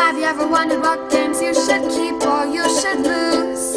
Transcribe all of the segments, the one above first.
Have you ever wondered what games you should keep or you should lose?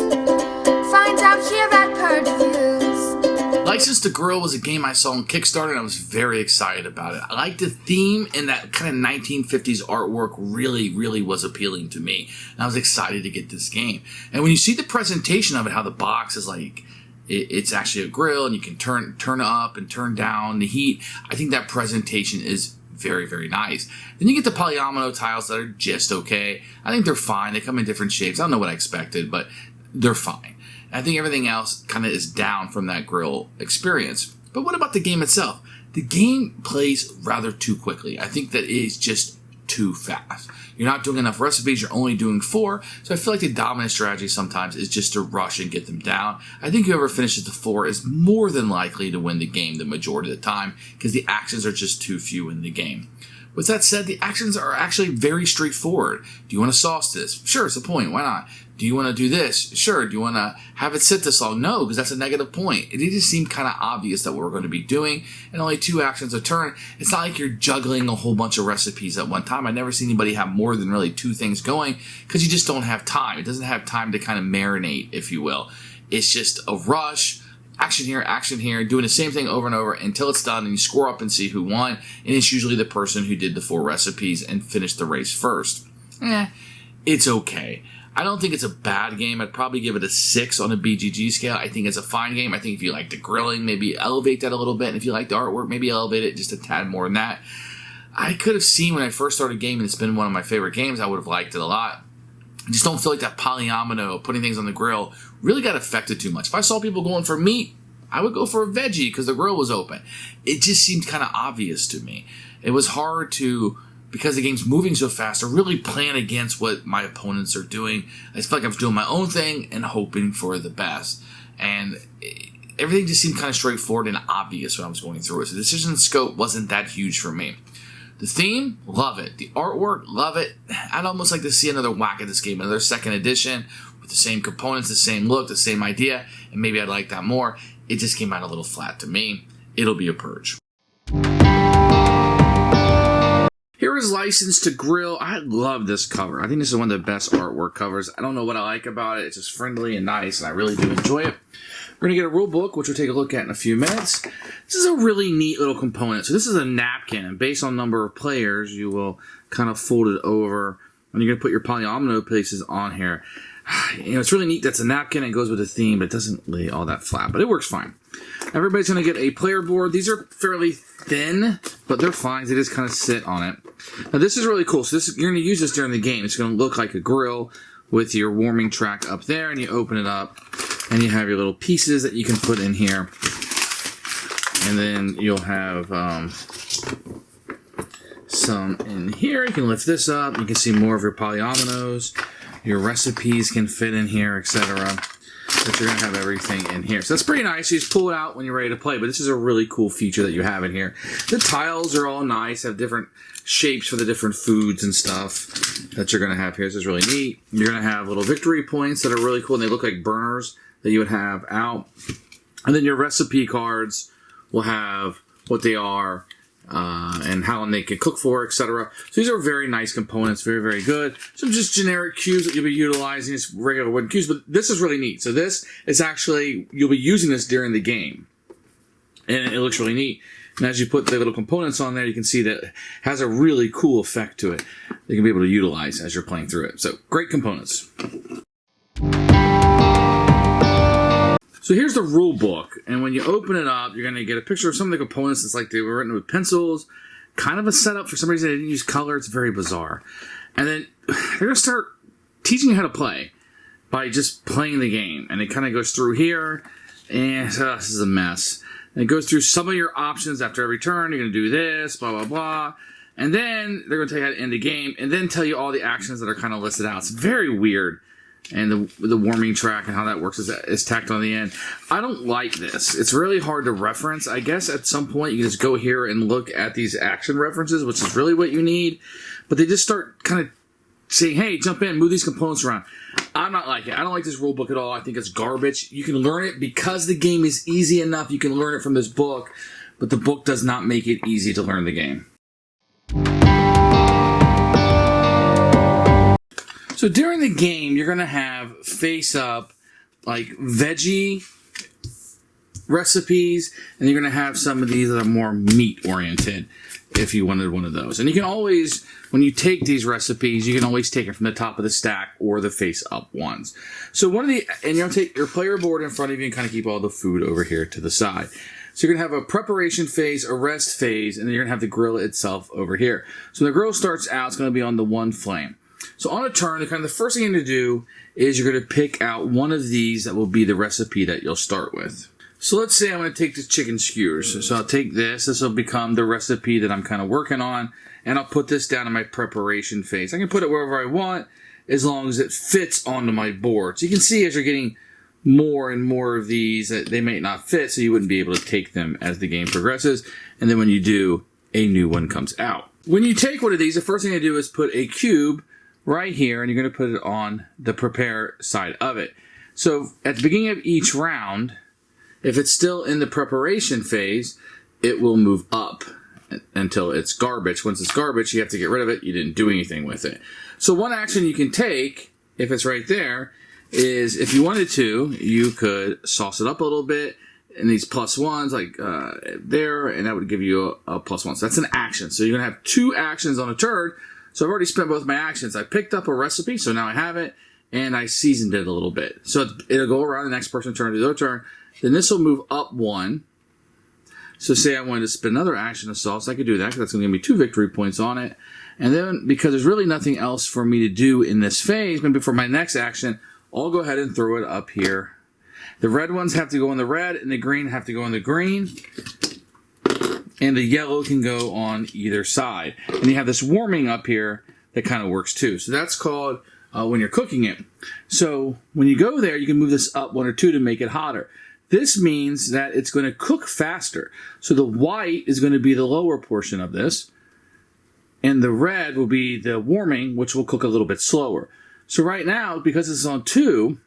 Find out here at Purge Reviews. License to Grill was a game I saw on Kickstarter and I was very excited about it. I liked the theme, and that kind of 1950s artwork really was appealing to me. And I was excited to get this game. And when you see the presentation of it, how the box is like, it's actually a grill and you can turn up and turn down the heat, I think that presentation is very nice. Then you get the polyomino tiles that are just okay. I think they're fine. They come in different shapes. I don't know what I expected, but they're fine. I think everything else kind of is down from that grill experience. But what about the game itself? The game plays rather too quickly. I think that it is just too fast. You're not doing enough recipes. You're only doing 4. So I feel like the dominant strategy sometimes is just to rush and get them down. I think whoever finishes the 4 is more than likely to win the game the majority of the time because the actions are just too few in the game. With that said, the actions are actually very straightforward. Do you want to sauce this? Sure, it's a point. Why not? Do you want to do this? Sure. Do you want to have it sit this long? No, because that's a negative point. It just seemed kind of obvious that what we're going to be doing, and only 2 actions a turn. It's not like you're juggling a whole bunch of recipes at one time. I've never seen anybody have more than really 2 things going because you just don't have time. It doesn't have time to kind of marinate, if you will. It's just a rush. Action here, doing the same thing over and over until it's done, and you score up and see who won, and it's usually the person who did the 4 recipes and finished the race first. It's okay. I don't think it's a bad game. I'd probably give it a 6 on a BGG scale. I think it's a fine game. I think if you like the grilling, maybe elevate that a little bit, and if you like the artwork, maybe elevate it just a tad more than that. I could have seen when I first started gaming, it's been one of my favorite games. I would have liked it a lot. I just don't feel like that polyomino, putting things on the grill, really got affected too much. If I saw people going for meat, I would go for a veggie because the grill was open. It just seemed kind of obvious to me. It was hard to, because the game's moving so fast, to really plan against what my opponents are doing. I felt like I was doing my own thing and hoping for the best. And everything just seemed kind of straightforward and obvious when I was going through it. So the decision scope wasn't that huge for me. The theme, love it. The artwork, love it. I'd almost like to see another whack at this game, another second edition with the same components, the same look, the same idea, and maybe I'd like that more. It just came out a little flat to me. It'll be a Purge. Here is License to Grill. I love this cover. I think this is one of the best artwork covers. I don't know what I like about it. It's just friendly and nice, and I really do enjoy it. We're going to get a rule book, which we'll take a look at in a few minutes. This is a really neat little component. So this is a napkin, and based on number of players, you will kind of fold it over, and you're going to put your polyomino pieces on here. You know, it's really neat. That's a napkin. It goes with the theme, but it doesn't lay all that flat, but it works fine. Everybody's going to get a player board. These are fairly thin, but they're fine. They just kind of sit on it. Now, this is really cool. So you're going to use this during the game. It's going to look like a grill with your warming track up there, and you open it up, and you have your little pieces that you can put in here. And then you'll have some in here. You can lift this up. You can see more of your polyominoes. Your recipes can fit in here, etc. But you're going to have everything in here. So that's pretty nice. You just pull it out when you're ready to play. But this is a really cool feature that you have in here. The tiles are all nice. Have different shapes for the different foods and stuff that you're going to have here. This is really neat. You're going to have little victory points that are really cool. And they look like burners that you would have out. And then your recipe cards will have what they are and how long they can cook for, etc. So these are very nice components, very good. Some just generic cubes that you'll be utilizing, just regular wooden cubes, but this is really neat. So this is actually, you'll be using this during the game, and it looks really neat. And as you put the little components on there, you can see that it has a really cool effect to it that you can be able to utilize as you're playing through it. So great components. So here's the rule book, and when you open it up, you're going to get a picture of some of the components. It's like they were written with pencils, kind of a setup. For some reason, they didn't use color. It's very bizarre. And then they're going to start teaching you how to play by just playing the game. And it kind of goes through here, and this is a mess. And it goes through some of your options after every turn. You're going to do this, blah, blah, blah. And then they're going to tell you how to end the game, and then tell you all the actions that are kind of listed out. It's very weird. And the warming track and how that works is tacked on the end. I don't like this. It's really hard to reference. I guess at some point you can just go here and look at these action references, which is really what you need. But they just start kind of saying, hey, jump in, move these components around. I'm not like it. I don't like this rule book at all. I think it's garbage. You can learn it because the game is easy enough. You can learn it from this book, but the book does not make it easy to learn the game. So during the game, you're going to have face-up, like veggie recipes, and you're going to have some of these that are more meat-oriented if you wanted one of those. And you can always, when you take these recipes, you can always take it from the top of the stack or the face-up ones. So and you're going to take your player board in front of you and kind of keep all the food over here to the side. So you're going to have a preparation phase, a rest phase, and then you're going to have the grill itself over here. So when the grill starts out, it's going to be on the one flame. So on a turn, the first thing you're going to do is you're going to pick out one of these that will be the recipe that you'll start with. So let's say I'm going to take the chicken skewers. So I'll take this. This will become the recipe that I'm kind of working on, and I'll put this down in my preparation phase. I can put it wherever I want as long as it fits onto my board. So you can see as you're getting more and more of these that they may not fit, so you wouldn't be able to take them as the game progresses. And then when you do, a new one comes out. When you take one of these, the first thing I do is put a cube right here, and you're going to put it on the prepare side of it. So at the beginning of each round, if it's still in the preparation phase, it will move up until it's garbage. Once it's garbage, you have to get rid of it. You didn't do anything with it. So one action you can take, if it's right there, is if you wanted to, you could sauce it up a little bit, and these plus ones like there, and that would give you a plus one. So that's an action. So you're going to have 2 actions on a turn. So I've already spent both my actions. I picked up a recipe, so now I have it, and I seasoned it a little bit. So it'll go around the next person's turn to their turn. Then this will move up 1. So say I wanted to spend another action of sauce, I could do that because that's going to give me 2 victory points on it. And then because there's really nothing else for me to do in this phase, maybe for my next action, I'll go ahead and throw it up here. The red ones have to go in the red, and the green have to go in the green. And the yellow can go on either side. And you have this warming up here that kind of works too. So that's called when you're cooking it. So when you go there, you can move this up 1 or 2 to make it hotter. This means that it's going to cook faster. So the white is going to be the lower portion of this, and the red will be the warming, which will cook a little bit slower. So right now, because it's on 2,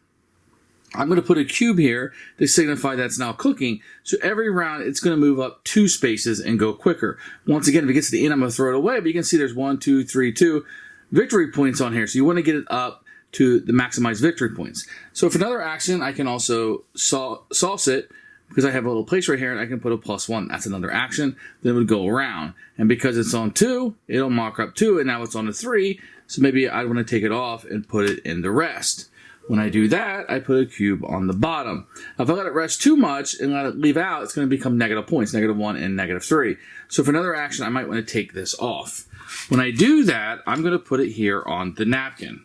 I'm going to put a cube here to signify that's now cooking. So every round, it's going to move up 2 spaces and go quicker. Once again, if it gets to the end, I'm going to throw it away, but you can see there's 1, 2, 3, 2 victory points on here. So you want to get it up to the maximized victory points. So for another action, I can also sauce it, because I have a little place right here, and I can put a +1. That's another action. Then it would go around. And because it's on 2, it'll mark up 2, and now it's on a 3. So maybe I want to take it off and put it in the rest. When I do that, I put a cube on the bottom. Now, if I let it rest too much and let it leave out, it's going to become negative points, -1 and -3. So for another action, I might want to take this off. When I do that, I'm going to put it here on the napkin.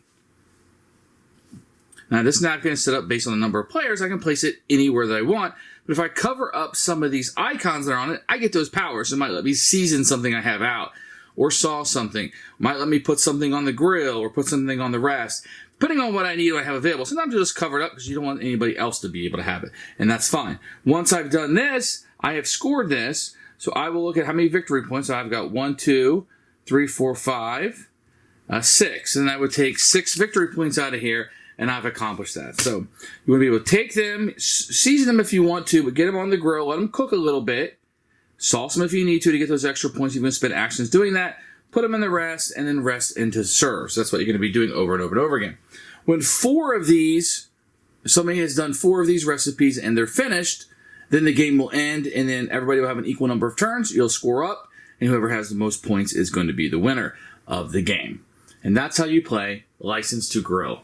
Now, this napkin is set up based on the number of players. I can place it anywhere that I want. But if I cover up some of these icons that are on it, I get those powers. So it might let me season something I have out, or sauce something. It might let me put something on the grill or put something on the rest, depending on what I need or I have available. Sometimes you just cover it up because you don't want anybody else to be able to have it, and that's fine. Once I've done this, I have scored this, so I will look at how many victory points. So I've got 1, 2, 3, 4, 5, 6, and I would take 6 victory points out of here, and I've accomplished that. So you want to be able to take them, season them if you want to, but get them on the grill, let them cook a little bit, sauce them if you need to get those extra points. You're going to spend actions doing that, put them in the rest, and then rest into serve. So that's what you're going to be doing over and over and over again. When 4 of these, somebody has done 4 of these recipes and they're finished, then the game will end, and then everybody will have an equal number of turns. You'll score up, and whoever has the most points is going to be the winner of the game. And that's how you play License to Grill.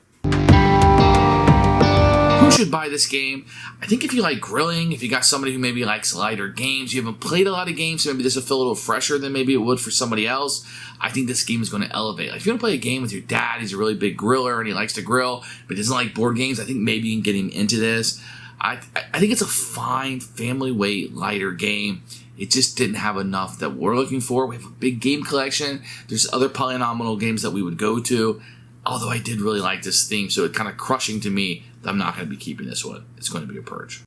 Who should buy this game? I think if you like grilling, if you got somebody who maybe likes lighter games, you haven't played a lot of games, so maybe this will feel a little fresher than maybe it would for somebody else, I think this game is going to elevate. Like if you want to play a game with your dad, he's a really big griller and he likes to grill, but doesn't like board games, I think maybe you can get him into this. I think it's a fine family weight lighter game. It just didn't have enough that we're looking for. We have a big game collection. There's other polynomial games that we would go to. Although I did really like this theme, so it's kind of crushing to me that I'm not going to be keeping this one. It's going to be a Purge.